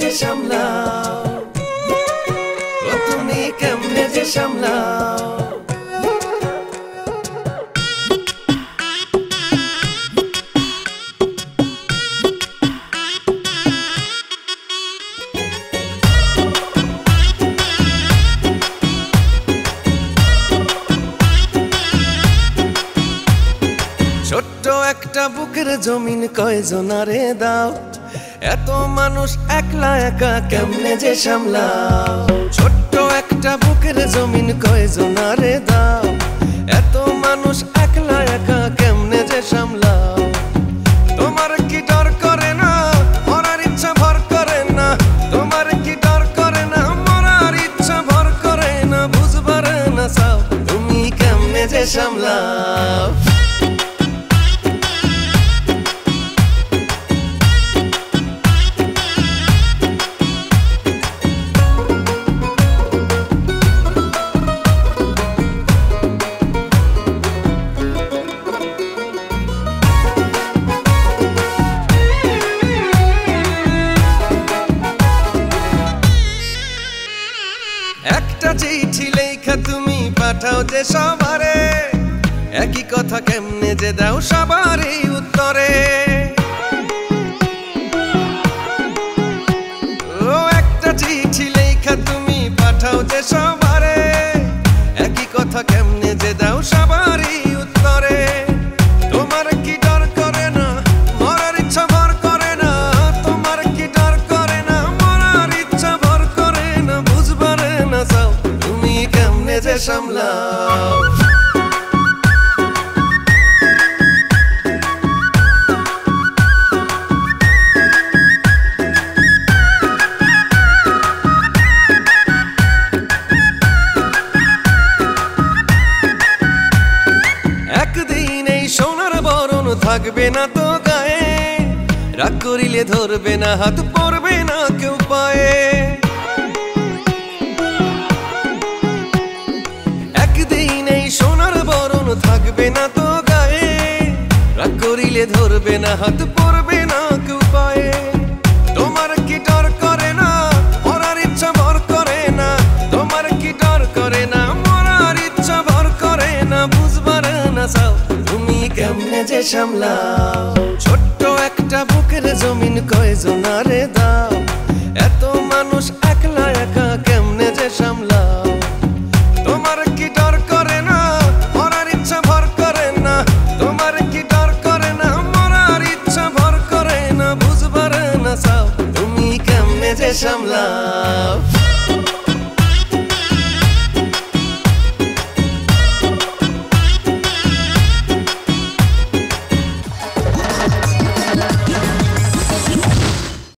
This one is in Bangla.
যে সামলাও, ও তুমি কেমনে যে সামলাও। ছোট্ট একটা বুকের জমিন কয়জনারে দাও, এত মানুষ একলা একা কেমনে যে সামলাও। ছোট্ট একটা বুকের জমিন কয়জনারে দাও, এত মানুষ একলা একা কেমনে যে সামলাও। তোমার কি ডর করে না মরার ইচ্ছা ভর করে না, তোমার কি ডর করে না মরার ইচ্ছা ভর করে না, বুঝবার না চাও তুমি কেমনে যে সামলাও। একটা চিঠি লেখা তুমি পাঠাও যে সবারে, একই কথা কেমনে যে দাও সবারই উত্তরে। ও একটা চিঠি লেখা তুমি পাঠাও যে সবারে, একই কথা কেমনে যে দাও সবারই উত্তরে। তোমার কি ডর করে না মরার ইচ্ছা ভর করে না, তোমার কি ডর করে না মরার ইচ্ছা ভর করে না, বুঝবার না চাও তুমি কেমনে যে সামলাও। একদিন এই সোনার বরণ থাকবে না তো গায়ে, রাগ করিলে ধরবে না হাত পড়বে না কেউ পায়ে। একদিন এই সোনার বরণ থাকবে না তো গায়ে, রাগ করিলে ধরবে না হাত পড়বে না কেউ পায়ে। তোমার কি ডর করে না মরার ইচ্ছা ভর করে না, তোমার কি ডর করে না মরার ইচ্ছা ভর করে না, বুঝবার না চাও তুমি কেমনে যে সামলাও। ছোট্ট একটা বুকের জমিন কয়জনারে দাও, এত মানুষ একলা একা কেমনে যে সামলাও। তোমার কি ডর করে না মরার ইচ্ছা ভর করে না, তোমার কি ডর করে না মরার ইচ্ছা ভর করে না, বুঝবার না চাও তুমি কেমনে যে সামলাও।